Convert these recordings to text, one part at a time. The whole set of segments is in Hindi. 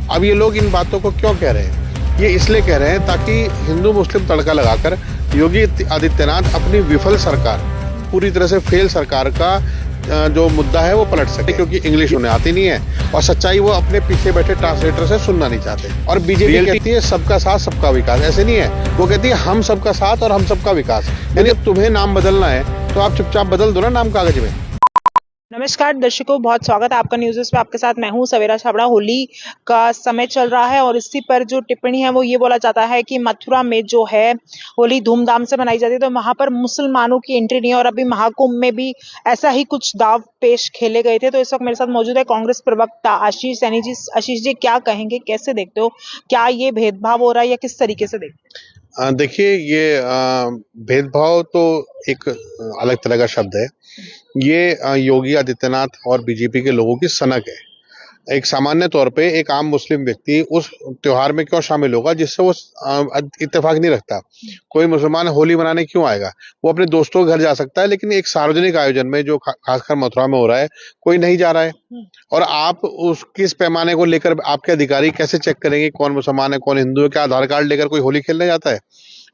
अब ये लोग इन बातों को क्यों कह रहे हैं? ये इसलिए कह रहे हैं ताकि हिंदू मुस्लिम तड़का लगाकर योगी आदित्यनाथ अपनी विफल सरकार, पूरी तरह से फेल सरकार का जो मुद्दा है वो पलट सके, क्योंकि इंग्लिश उन्हें आती नहीं है और सच्चाई वो अपने पीछे बैठे ट्रांसलेटर से सुनना नहीं चाहते। और बीजेपी कहती है सबका साथ सबका विकास, ऐसे नहीं है। वो कहती है हम सबका साथ और हम सबका विकास। यानी तुम्हें नाम बदलना है तो आप चुपचाप बदल दो ना नाम कागज में। नमस्कार दर्शकों, बहुत स्वागत है आपका न्यूज़ पे। आपके साथ मैं हूं सवेरा छाबड़ा। होली का समय चल रहा है और इसी पर जो टिप्पणी है वो ये बोला जाता है कि मथुरा में जो है होली धूमधाम से मनाई जाती है, तो वहां पर मुसलमानों की एंट्री नहीं है। और अभी महाकुंभ में भी ऐसा ही कुछ दाव पेश खेले गए थे। तो इस वक्त मेरे साथ मौजूद है कांग्रेस प्रवक्ता आशीष सैनी जी। आशीष जी, क्या कहेंगे, कैसे देखते हो, क्या ये भेदभाव हो रहा है या किस तरीके से देखते हो? देखिए, ये भेदभाव तो एक अलग तरह का शब्द है। ये योगी आदित्यनाथ और बीजेपी के लोगों की सनक है। एक सामान्य तौर पे एक आम मुस्लिम व्यक्ति उस त्योहार में क्यों शामिल होगा जिससे वो इत्तेफाक नहीं रखता। कोई मुसलमान होली मनाने क्यों आएगा? वो अपने दोस्तों के घर जा सकता है, लेकिन एक सार्वजनिक आयोजन में जो खासकर मथुरा में हो रहा है, कोई नहीं जा रहा है। और आप उस किस पैमाने को लेकर आपके अधिकारी कैसे चेक करेंगे कौन मुसलमान है कौन हिंदू है? क्या आधार कार्ड लेकर कोई होली खेलने जाता है?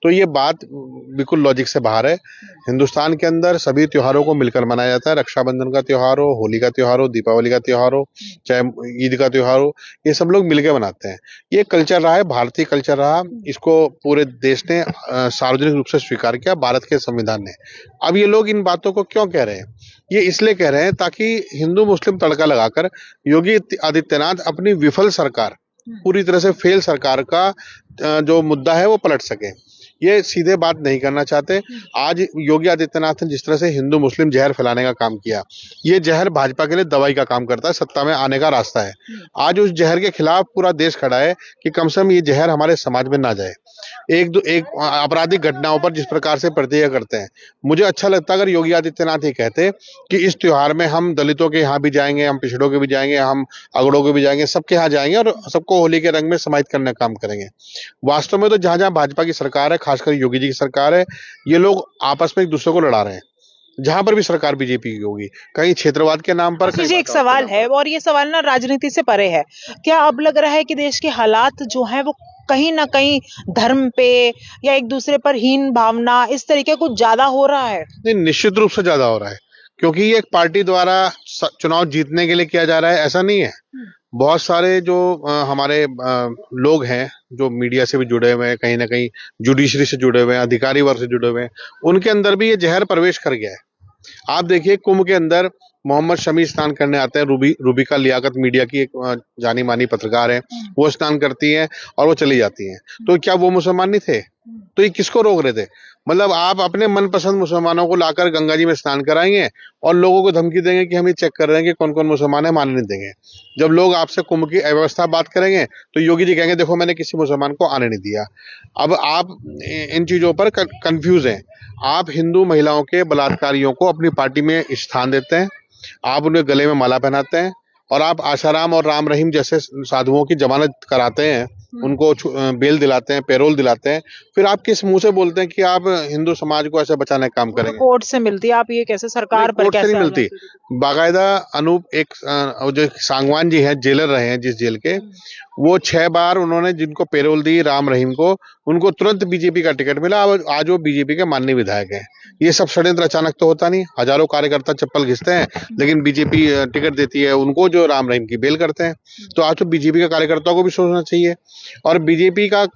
तो ये बात बिल्कुल लॉजिक से बाहर है। हिंदुस्तान के अंदर सभी त्योहारों को मिलकर मनाया जाता है। रक्षाबंधन का त्योहार हो, होली का त्योहार हो, दीपावली का त्योहार हो, चाहे ईद का त्योहार हो, ये सब लोग मिलकर मनाते हैं। ये कल्चर रहा है, भारतीय कल्चर रहा। इसको पूरे देश ने सार्वजनिक रूप से स्वीकार किया, भारत के संविधान ने। अब ये लोग इन बातों को क्यों कह रहे हैं? ये इसलिए कह रहे हैं ताकि हिंदू मुस्लिम तड़का लगाकर योगी आदित्यनाथ अपनी विफल सरकार, पूरी तरह से फेल सरकार का जो मुद्दा है वो पलट सके। ये सीधे बात नहीं करना चाहते। आज योगी आदित्यनाथ ने जिस तरह से हिंदू मुस्लिम जहर फैलाने का काम किया, ये जहर भाजपा के लिए दवाई का काम करता है, सत्ता में आने का रास्ता है। आज उस जहर के खिलाफ पूरा देश खड़ा है कि कम से कम ये जहर हमारे समाज में ना जाए। एक आपराधिक घटनाओं पर जिस प्रकार से प्रतिक्रिया करते हैं, मुझे अच्छा लगता अगर योगी आदित्यनाथ ये कहते कि इस त्योहार में हम दलितों के यहाँ भी जाएंगे, हम पिछड़ों के भी जाएंगे, हम अगड़ों के भी जाएंगे, सबके यहाँ जाएंगे और सबको होली के रंग में समाहित करने का काम करेंगे। वास्तव में तो जहां जहां भाजपा की सरकार है, खासकर योगी जी की सरकार है, ये लोग आपस में एक दूसरे को लड़ा रहे हैं। जहां पर भी सरकार बीजेपी की होगी, कहीं क्षेत्रवाद के नाम पर, आशीष जी, एक सवाल है और ये सवाल ना राजनीति से परे है। क्या अब लग रहा है कि देश के हालात जो हैं वो कहीं ना कहीं धर्म पे या एक दूसरे पर हीन भावना इस तरीके कुछ ज्यादा हो रहा है? नहीं, निश्चित रूप से ज्यादा हो रहा है, क्योंकि ये एक पार्टी द्वारा चुनाव जीतने के लिए किया जा रहा है, ऐसा नहीं है। बहुत सारे जो हमारे लोग हैं जो मीडिया से भी जुड़े हुए हैं, कहीं ना कहीं जुडिशरी से जुड़े हुए हैं, अधिकारी वर्ग से जुड़े हुए हैं, उनके अंदर भी ये जहर प्रवेश कर गया है। आप देखिए, कुंभ के अंदर मोहम्मद शमी स्नान करने आते हैं। रूबिका लियाकत मीडिया की एक जानी मानी पत्रकार है, वो स्नान करती हैं और वो चली जाती हैं। तो क्या वो मुसलमान नहीं थे? तो ये किसको रोक रहे थे? मतलब आप अपने मनपसंद मुसलमानों को लाकर गंगा जी में स्नान कराएंगे और लोगों को धमकी देंगे कि हम ये चेक कर रहे हैं कि कौन कौन मुसलमान है, मानने नहीं देंगे। जब लोग आपसे कुंभ की अव्यवस्था बात करेंगे तो योगी जी कहेंगे देखो मैंने किसी मुसलमान को आने नहीं दिया। अब आप इन चीजों पर कंफ्यूज हैं। आप हिंदू महिलाओं के बलात्कारियों को अपनी पार्टी में स्थान देते हैं, आप उन्हें गले में माला पहनाते हैं और आप आशाराम और राम रहीम जैसे साधुओं की जमानत कराते हैं, उनको बेल दिलाते हैं, पैरोल दिलाते हैं। फिर आप किस मुंह से बोलते हैं कि आप हिंदू समाज को ऐसे बचाने का काम करेंगे? कोर्ट से मिलती है, आप ये कैसे सरकार पर कोर्ट से कैसे नहीं मिलती। बाकायदा अनूप एक जो सांगवान जी हैं, जेलर रहे हैं जिस जेल के, वो 6 बार उन्होंने जिनको पैरोल दी राम रहीम को, उनको तुरंत बीजेपी का टिकट मिला। आज वो बीजेपी के माननीय विधायक हैं। ये सब षड्यंत्र अचानक तो होता नहीं, हजारों कार्यकर्ता चप्पल घिसते हैं, लेकिन बीजेपी टिकट देती है उनको जो राम रहीम की बेल करते हैं। तो आज तो बीजेपी के कार्यकर्ताओं को भी सोचना चाहिए। और बीजेपी का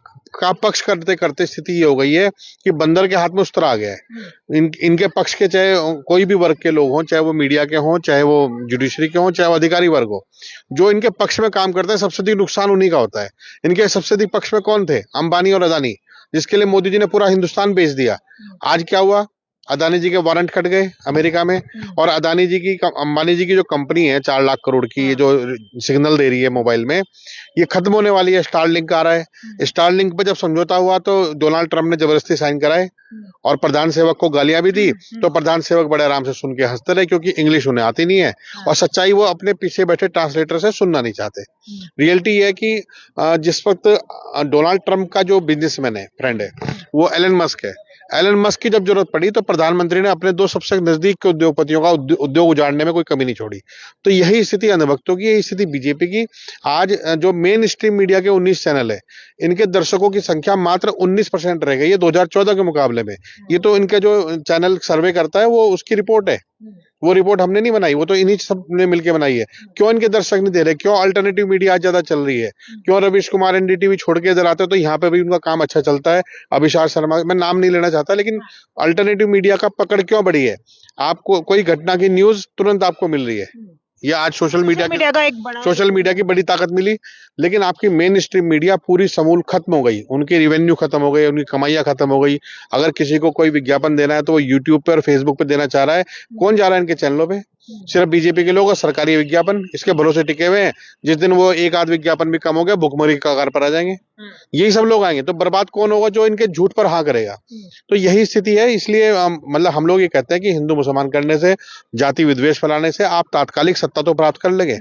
पक्ष करते करते स्थिति ये हो गई है कि बंदर के हाथ में उस्तर आ गया है। इनके पक्ष के चाहे कोई भी वर्ग के लोग हों, चाहे वो मीडिया के हों, चाहे वो जुडिशरी के हों, चाहे वो अधिकारी वर्ग हो, जो इनके पक्ष में काम करते हैं सबसे अधिक नुकसान उन्हीं का होता है। इनके सबसे अधिक पक्ष में कौन थे? अंबानी और अदानी, जिसके लिए मोदी जी ने पूरा हिंदुस्तान बेच दिया। आज क्या हुआ? अदानी जी के वारंट कट गए अमेरिका में, और अदानी जी की अंबानी जी की जो कंपनी है 4 लाख करोड़ की, ये जो सिग्नल दे रही है मोबाइल में, ये खत्म होने वाली है। स्टारलिंक आ रहा है। स्टारलिंक पे जब समझौता हुआ तो डोनाल्ड ट्रंप ने जबरदस्ती साइन कराए और प्रधान सेवक को गालियां भी दी। तो प्रधान सेवक बड़े आराम से सुन के हंसते रहे, क्योंकि इंग्लिश उन्हें आती नहीं है और सच्चाई वो अपने पीछे बैठे ट्रांसलेटर से सुनना नहीं चाहते। रियलिटी ये है कि जिस वक्त डोनाल्ड ट्रंप का जो बिजनेसमैन है, फ्रेंड है, वो एलन मस्क है। एलन मस्क की जब जरूरत पड़ी तो प्रधानमंत्री ने अपने दो सबसे नजदीक के उद्योगपतियों का उद्योग उजाड़ने में कोई कमी नहीं छोड़ी। तो यही स्थिति अंधभक्तों की, यही स्थिति बीजेपी की। आज जो मेन स्ट्रीम मीडिया के 19 चैनल है, इनके दर्शकों की संख्या मात्र 19% रह गई है 2014 के मुकाबले में। ये तो इनके जो चैनल सर्वे करता है वो उसकी रिपोर्ट है, वो रिपोर्ट हमने नहीं बनाई, वो तो इन्हीं सब ने मिलकर बनाई है। क्यों इनके दर्शक नहीं दे रहे? क्यों अल्टरनेटिव मीडिया आज ज्यादा चल रही है? क्यों रवीश कुमार एनडीटीवी छोड़ के इधर आते हैं तो यहाँ पे भी उनका काम अच्छा चलता है? अभिषार शर्मा, मैं नाम नहीं लेना चाहता, लेकिन अल्टरनेटिव मीडिया का पकड़ क्यों बढ़ी है? आपको कोई घटना की न्यूज तुरंत आपको मिल रही है, या आज सोशल मीडिया की बड़ी ताकत मिली, लेकिन आपकी मेन स्ट्रीम मीडिया पूरी समूल खत्म हो गई, उनकी रिवेन्यू खत्म हो गई, उनकी कमाइयां खत्म हो गई। अगर किसी को कोई विज्ञापन देना है तो वो यूट्यूब पे और फेसबुक पे देना चाह रहा है। कौन जा रहा है इनके चैनलों पे? सिर्फ बीजेपी के लोग और सरकारी विज्ञापन, इसके भरोसे टिके हुए हैं। जिस दिन वो एक आध विज्ञापन भी कम हो गया, भुखमरी की कगार पर आ जाएंगे। यही सब लोग आएंगे तो बर्बाद कौन होगा? जो इनके झूठ पर हाँ करेगा। तो यही स्थिति है। इसलिए मतलब हम लोग ये कहते हैं कि हिंदू मुसलमान करने से, जाति विद्वेष फैलाने से आप तात्कालिक सत्ता तो प्राप्त कर लेंगे,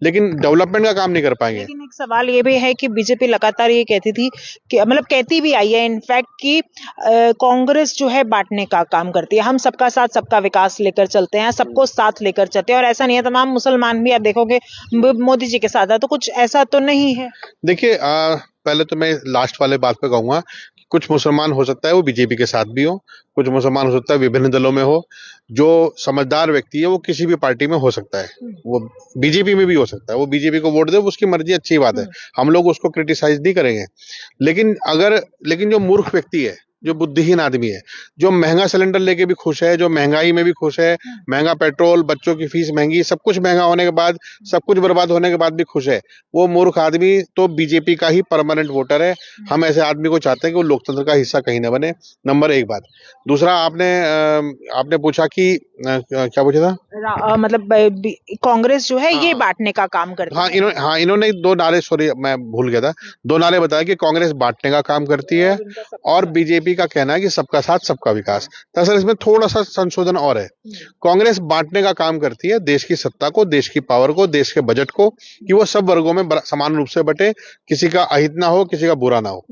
लेकिन डेवलपमेंट का काम नहीं कर पाएंगे। लेकिन एक सवाल ये भी है कि बीजेपी लगातार ये कहती थी कि मतलब कहती भी आई है इनफैक्ट कि कांग्रेस जो है बांटने का काम करती है, हम सबका साथ सबका विकास लेकर चलते हैं, सबको साथ लेकर चलते हैं, और ऐसा नहीं है। तमाम मुसलमान भी आप देखोगे मोदी जी के साथ है, तो कुछ ऐसा तो नहीं है। देखिए, पहले तो मैं लास्ट वाले बात पे कहूंगा, कुछ मुसलमान हो सकता है वो बीजेपी के साथ भी हो, कुछ मुसलमान हो सकता है विभिन्न दलों में हो। जो समझदार व्यक्ति है वो किसी भी पार्टी में हो सकता है, वो बीजेपी में भी हो सकता है, वो बीजेपी को वोट दे, वो उसकी मर्जी, अच्छी बात है, हम लोग उसको क्रिटिसाइज नहीं करेंगे। लेकिन जो मूर्ख व्यक्ति है, जो बुद्धिहीन आदमी है, जो महंगा सिलेंडर लेके भी खुश है, जो महंगाई में भी खुश है, महंगा पेट्रोल, बच्चों की फीस महंगी, सब कुछ महंगा होने के बाद, सब कुछ बर्बाद होने के बाद भी खुश है, वो मूर्ख आदमी तो बीजेपी का ही परमानेंट वोटर है। हम ऐसे आदमी को चाहते हैं कि वो लोकतंत्र का हिस्सा कहीं ना बने। नंबर एक बात। दूसरा, आपने पूछा कि क्या पूछा था? मतलब कांग्रेस जो है ये बांटने का काम करती है। इन्होंने दो नारे, सॉरी मैं भूल गया था, दो नारे बताया कि कांग्रेस बांटने का काम करती है और बीजेपी का कहना है कि सबका साथ सबका विकास। दरअसल इसमें थोड़ा सा संशोधन और है। कांग्रेस बांटने का काम करती है देश की सत्ता को, देश की पावर को, देश के बजट को, कि वो सब वर्गों में समान रूप से बटे, किसी का अहित ना हो, किसी का बुरा ना हो।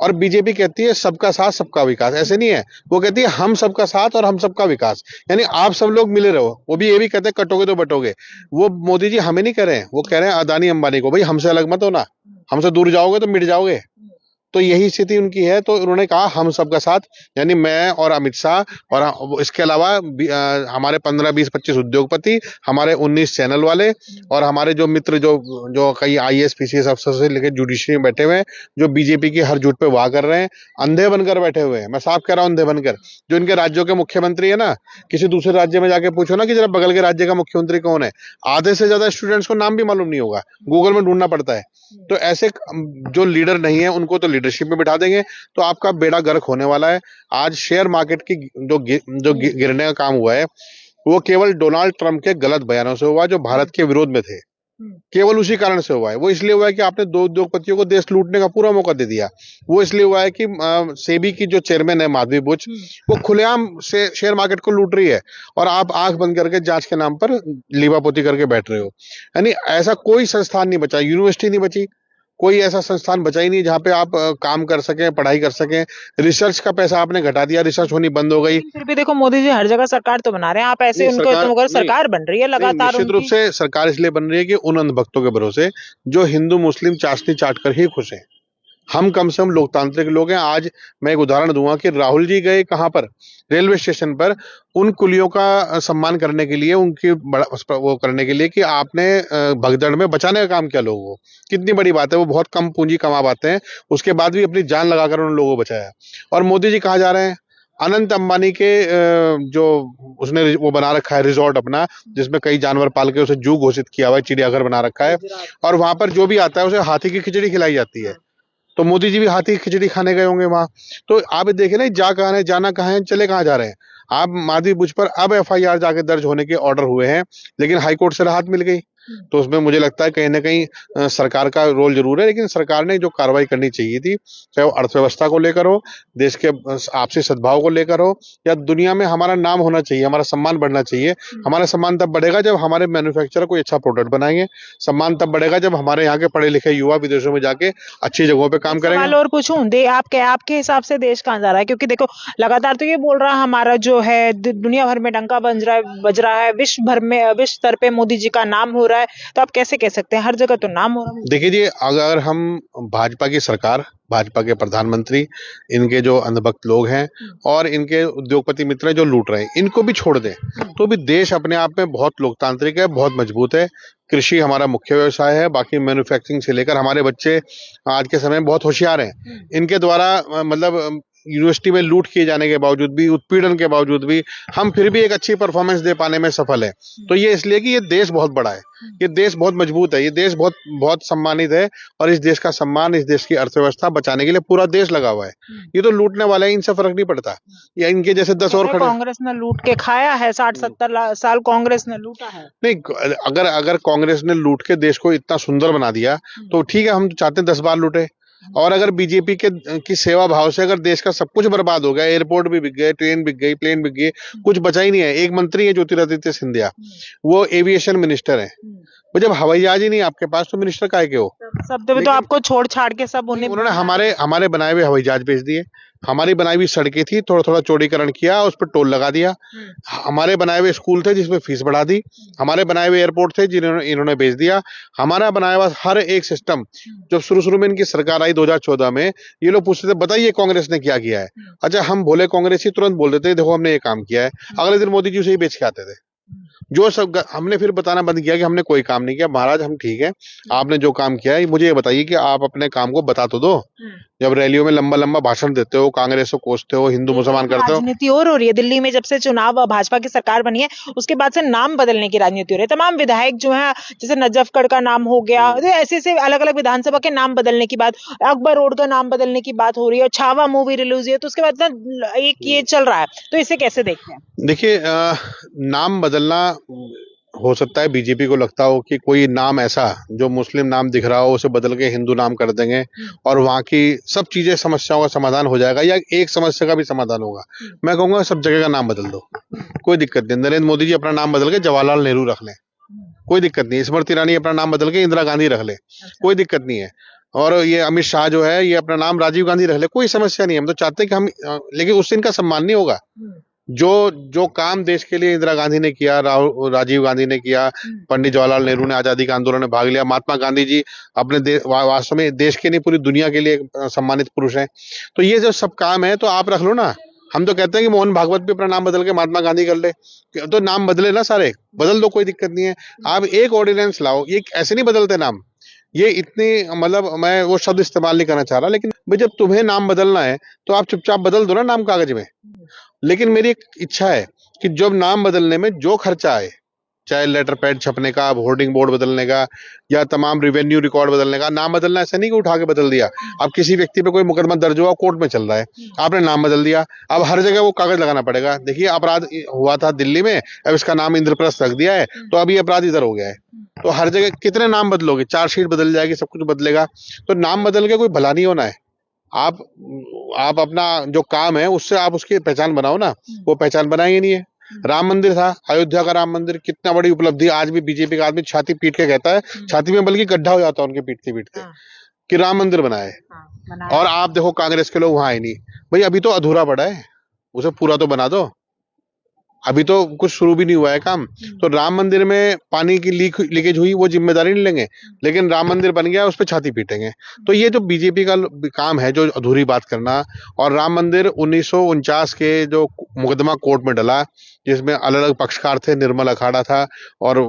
और बीजेपी कहती है सबका साथ सबका विकास। ऐसे नहीं है, वो कहती है हम सबका साथ और हम सबका विकास, यानी आप सब लोग मिले रहो। वो भी ये भी कहते हैं कटोगे तो बटोगे। वो मोदी जी हमें नहीं कह रहे हैं, वो कह रहे हैं अदानी अंबानी को, भाई हमसे अलग मत होना, हमसे दूर जाओगे तो मिट जाओगे। तो यही स्थिति उनकी है। तो उन्होंने कहा हम सबका साथ, यानी मैं और अमित शाह और इसके अलावा हमारे 15, 20, 25 उद्योगपति, हमारे 19 चैनल वाले और हमारे जो मित्र जो कई IAS PCS अफसर से लेकर जुडिशरी में बैठे हुए हैं, जो बीजेपी की हर झूठ पे वाह कर रहे हैं, अंधे बनकर बैठे हुए हैं। मैं साफ कह रहा हूं, अंधे बनकर। जो इनके राज्यों के मुख्यमंत्री है ना, किसी दूसरे राज्य में जाके पूछो ना कि जरा बगल के राज्य का मुख्यमंत्री कौन है, आधे से ज्यादा स्टूडेंट्स को नाम भी मालूम नहीं होगा, गूगल में ढूंढना पड़ता है। तो ऐसे जो लीडर नहीं है उनको तो लीडरशिप में बिठा देंगे, तो आपका बेड़ा गर्क होने वाला है। आज शेयर मार्केट की जो गिरने का काम हुआ है, वो केवल डोनाल्ड ट्रंप के गलत बयानों से हुआ, जो भारत के विरोध में थे। केवल उसी कारण से हुआ है। वो इसलिए हुआ है कि आपने दो उद्योगपतियों को देश लूटने का पूरा मौका दे दिया। वो इसलिए हुआ है कि सेबी की जो चेयरमैन है माधवी बुच, वो खुलेआम से शेयर मार्केट को लूट रही है, और आप आंख बंद करके जांच के नाम पर लीवापोती करके बैठ रहे हो। यानी ऐसा कोई संस्थान नहीं बचा, यूनिवर्सिटी नहीं बची, कोई ऐसा संस्थान बचा ही नहीं जहां पे आप काम कर सकें, पढ़ाई कर सकें। रिसर्च का पैसा आपने घटा दिया, रिसर्च होनी बंद हो गई। फिर भी देखो मोदी जी हर जगह सरकार तो बना रहे हैं, आप ऐसे उनको तो सरकार बन रही है लगातार। निश्चित रूप से सरकार इसलिए बन रही है कि उन अंधभक्तों के भरोसे जो हिंदू मुस्लिम चाशनी चाट कर ही खुश हैं। हम कम से कम लोकतांत्रिक लोग हैं। आज मैं एक उदाहरण दूंगा कि राहुल जी गए कहां पर, रेलवे स्टेशन पर, उन कुलियों का सम्मान करने के लिए, उनकी वो करने के लिए कि आपने भगदड़ में बचाने का काम किया लोगों को। कितनी बड़ी बात है, वो बहुत कम पूंजी कमा पाते हैं, उसके बाद भी अपनी जान लगाकर उन लोगों को बचाया। और मोदी जी कहाँ जा रहे हैं? अनंत अंबानी के जो उसने वो बना रखा है रिजॉर्ट अपना, जिसमें कई जानवर पाल के उसे जू घोषित किया हुआ है, चिड़ियाघर बना रखा है, और वहां पर जो भी आता है उसे हाथी की खिचड़ी खिलाई जाती है। तो मोदी जी भी हाथी की खिचड़ी खाने गए होंगे वहां। तो आप देखे ना, जाना कहाँ है, चले कहाँ जा रहे हैं। आप माधवी बुच पर अब FIR जाके दर्ज होने के ऑर्डर हुए हैं, लेकिन हाईकोर्ट से राहत मिल गई। तो उसमें मुझे लगता है कहीं ना कहीं सरकार का रोल जरूर है, लेकिन सरकार ने जो कार्रवाई करनी चाहिए थी, चाहे वो अर्थव्यवस्था को लेकर हो, देश के आपसी सद्भाव को लेकर हो, या दुनिया में हमारा नाम होना चाहिए, हमारा सम्मान बढ़ना चाहिए। हमारा सम्मान तब बढ़ेगा जब हमारे मैन्युफैक्चरर कोई अच्छा प्रोडक्ट बनाएंगे। सम्मान तब बढ़ेगा जब हमारे यहाँ के पढ़े लिखे युवा विदेशों में जाके अच्छी जगहों पे काम करेंगे। सवाल और पूछूं, दे आपके हिसाब से देश कहाँ जा रहा है? क्योंकि देखो, लगातार तो ये बोल रहा है हमारा जो है दुनिया भर में डंका बज रहा है, विश्व भर में विश्व स्तर पे मोदी जी का नाम हो रहा है, तो आप कैसे कह सकते हैं हर जगह तो नाम हो रहा है? देखिए जी, अगर हम भाजपा की सरकार, भाजपा के प्रधानमंत्री, इनके जो अंधभक्त लोग हैं और इनके उद्योगपति मित्र हैं जो लूट रहे हैं, इनको भी छोड़ दें तो भी देश अपने आप में बहुत लोकतांत्रिक है, बहुत मजबूत है। कृषि हमारा मुख्य व्यवसाय है, बाकी मैन्युफैक्चरिंग से लेकर हमारे बच्चे आज के समय में बहुत होशियार हैं। इनके द्वारा मतलब यूनिवर्सिटी में लूट किए जाने के बावजूद भी, उत्पीड़न के बावजूद भी हम फिर भी एक अच्छी परफॉर्मेंस दे पाने में सफल है। तो ये इसलिए कि ये देश बहुत बड़ा है, ये देश बहुत मजबूत है, ये देश बहुत बहुत सम्मानित है, और इस देश का सम्मान, इस देश की अर्थव्यवस्था बचाने के लिए पूरा देश लगा हुआ है। ये तो लूटने वाले हैं, इनसे फर्क नहीं पड़ता, या इनके जैसे 10 और खड़े। कांग्रेस ने लूट के खाया है, 60-70 साल कांग्रेस ने लूटा है। नहीं, अगर अगर कांग्रेस ने लूट के देश को इतना सुंदर बना दिया तो ठीक है, हम तो चाहते हैं 10 बार लूटे। और अगर बीजेपी के की सेवा भाव से अगर देश का सब कुछ बर्बाद हो गया, एयरपोर्ट भी बिक गए, ट्रेन बिक गई, प्लेन बिक गई, कुछ बचा ही नहीं है। एक मंत्री है ज्योतिरादित्य सिंधिया, वो एविएशन मिनिस्टर है। वो जब हवाई जहाज ही नहीं आपके पास तो मिनिस्टर काहे के हो? सब तो आपको छोड़ छाड़ के सब उन्होंने हमारे बनाए हुए हवाई जहाज भेज दिए, हमारी बनाई हुई सड़कें थी, थोड़ा थोड़ा चौड़ीकरण किया, उस पर टोल लगा दिया। हमारे बनाए हुए स्कूल थे जिसमें फीस बढ़ा दी, हमारे बनाए हुए एयरपोर्ट थे जिन्होंने इन्होंने भेज दिया। हमारा बनाया हुआ हर एक सिस्टम, जब शुरू में इनकी सरकार आई 2014 में, ये लोग पूछते थे बताइए कांग्रेस ने क्या किया है। अच्छा, हम बोले कांग्रेसी, तुरंत बोल देते देखो हमने ये काम किया है, अगले दिन मोदी जी उसे ही बेच के आते थे। जो सब हमने फिर बताना बंद किया कि हमने कोई काम नहीं किया। महाराज हम ठीक है, आपने जो काम किया है मुझे ये बताइए कि आप अपने काम को बता तो दो। जब रैलियों में लंबा लंबा भाषण देते हो, कांग्रेस को कोसते हो, हिंदू मुसलमान करते हो। राजनीति और हो रही है दिल्ली में, जब से चुनाव भाजपा की सरकार बनी है उसके बाद से नाम बदलने की राजनीति हो रही है। तमाम विधायक जो है, जैसे नजफगढ़ का नाम हो गया, ऐसे ऐसे अलग अलग विधानसभा के नाम बदलने की बात, अकबर रोड का नाम बदलने की बात हो रही है, छावा मूवी रिलीज हुई है, तो उसके बाद ना एक ये चल रहा है, तो इसे कैसे देखते हैं? देखिए, नाम बदलना हो सकता है बीजेपी को लगता हो कि कोई नाम ऐसा जो मुस्लिम नाम दिख रहा हो उसे बदल के हिंदू नाम कर देंगे और वहां की सब चीजें, समस्याओं का समाधान हो जाएगा, या एक समस्या का भी समाधान होगा। मैं कहूंगा सब जगह का नाम बदल दो, कोई दिक्कत नहीं। नरेंद्र मोदी जी अपना नाम बदल के जवाहरलाल नेहरू रख लें, कोई दिक्कत नहीं। स्मृति ईरानी अपना नाम बदल के इंदिरा गांधी रख ले, कोई दिक्कत नहीं है। और ये अमित शाह जो है, ये अपना नाम राजीव गांधी रख ले, कोई समस्या नहीं है। हम तो चाहते हैं कि हम, लेकिन उससे इनका सम्मान नहीं होगा। जो जो काम देश के लिए इंदिरा गांधी ने किया, राजीव गांधी ने किया, पंडित जवाहरलाल नेहरू ने आजादी के आंदोलन में भाग लिया, महात्मा गांधी जी अपने वास्तव में देश के नहीं पूरी दुनिया के लिए सम्मानित पुरुष हैं। तो ये जो सब काम है तो आप रख लो ना। हम तो कहते हैं कि मोहन भागवत भी अपना नाम बदल के महात्मा गांधी कर ले, तो नाम बदले ना, सारे बदल दो, कोई दिक्कत नहीं है। आप एक ऑर्डिनेंस लाओ, ये ऐसे नहीं बदलते नाम। ये इतनी, मतलब मैं वो शब्द इस्तेमाल नहीं करना चाह रहा, लेकिन भाई जब तुम्हें नाम बदलना है तो आप चुपचाप बदल दो ना नाम कागज में। लेकिन मेरी एक इच्छा है कि जब नाम बदलने में जो खर्चा आए, चाहे लेटर पैड छपने का, होर्डिंग बोर्ड बदलने का, या तमाम रिवेन्यू रिकॉर्ड बदलने का, नाम बदलना ऐसा नहीं कि उठा के बदल दिया। अब किसी व्यक्ति पे कोई मुकदमा दर्ज हुआ, कोर्ट में चल रहा है, आपने नाम बदल दिया, अब हर जगह वो कागज लगाना पड़ेगा। देखिए, अपराध हुआ था दिल्ली में, अब इसका नाम इंद्रप्रस्थ रख दिया है, तो अभी अपराध इधर हो गया है। तो हर जगह कितने नाम बदलोगे? चार्जशीट बदल जाएगी, सब कुछ बदलेगा। तो नाम बदल के कोई भला नहीं होना है। आप अपना जो काम है उससे आप उसकी पहचान बनाओ ना, वो पहचान बनाएंगे नहीं है। राम मंदिर था, अयोध्या का राम मंदिर, कितना बड़ी उपलब्धि। आज भी बीजेपी का आदमी छाती पीट के कहता है, छाती में बल्कि गड्ढा हो जाता है उनके पीटते पीटते, कि राम मंदिर बनाए। और आप देखो कांग्रेस के लोग वहां आए नहीं। भाई अभी तो अधूरा पड़ा है, उसे पूरा तो बना दो। अभी तो कुछ शुरू भी नहीं हुआ है काम। तो राम मंदिर में पानी की लीकेज हुई, वो जिम्मेदारी नहीं लेंगे, लेकिन राम मंदिर बन गया उस पर छाती पीटेंगे। तो ये जो बीजेपी का काम है, जो अधूरी बात करना। और राम मंदिर 1949 के जो मुकदमा कोर्ट में डला, जिसमें अलग अलग पक्षकार थे, निर्मल अखाड़ा था और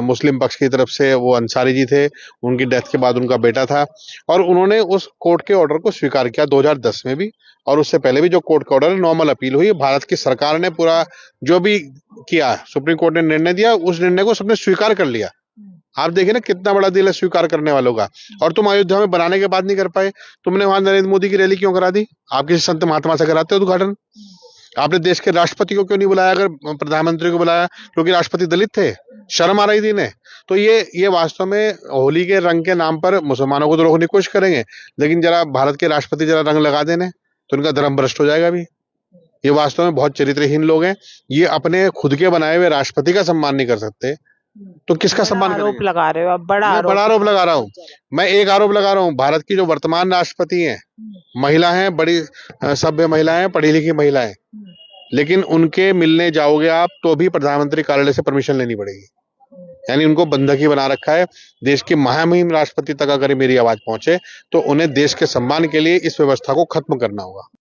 मुस्लिम पक्ष की तरफ से वो अंसारी जी थे, उनकी डेथ के बाद उनका बेटा था, और उन्होंने उस कोर्ट के ऑर्डर को स्वीकार किया 2010 में भी, और उससे पहले भी जो कोर्ट का ऑर्डर है, नॉर्मल अपील हुई। भारत की सरकार ने पूरा जो भी किया, सुप्रीम कोर्ट ने निर्णय दिया, उस निर्णय को सबने स्वीकार कर लिया। आप देखिए ना कितना बड़ा दिल है स्वीकार करने वालों का। और तुम अयोध्या में बनाने के बाद नहीं कर पाए, तुमने वहां नरेंद्र मोदी की रैली क्यों करा दी? आप किसी संत महात्मा से कराते हो उद्घाटन? आपने देश के राष्ट्रपति को क्यों नहीं बुलाया, अगर प्रधानमंत्री को बुलाया? क्योंकि राष्ट्रपति दलित थे, शर्म आ रही थी इन्हें। तो ये वास्तव में होली के रंग के नाम पर मुसलमानों को तो रोकने की कोशिश करेंगे, लेकिन जरा भारत के राष्ट्रपति जरा रंग लगा देने तो इनका धर्म भ्रष्ट हो जाएगा भी। ये वास्तव में बहुत चरित्रहीन लोग हैं। ये अपने खुद के बनाए हुए राष्ट्रपति का सम्मान नहीं कर सकते, तो किसका सम्मान आरोप करेंगे? लगा रहे हो आप, बड़ा मैं बड़ा आरोप लगा रहा हूँ। मैं एक आरोप लगा रहा हूँ, भारत की जो वर्तमान राष्ट्रपति हैं, महिला हैं, बड़ी सभ्य महिला हैं, पढ़ी लिखी महिला हैं, लेकिन उनके मिलने जाओगे आप तो भी प्रधानमंत्री कार्यालय से परमिशन लेनी पड़ेगी। यानी उनको बंधक ही बना रखा है। देश की महामहिम राष्ट्रपति तक अगर मेरी आवाज पहुंचे तो उन्हें देश के सम्मान के लिए इस व्यवस्था को खत्म करना होगा।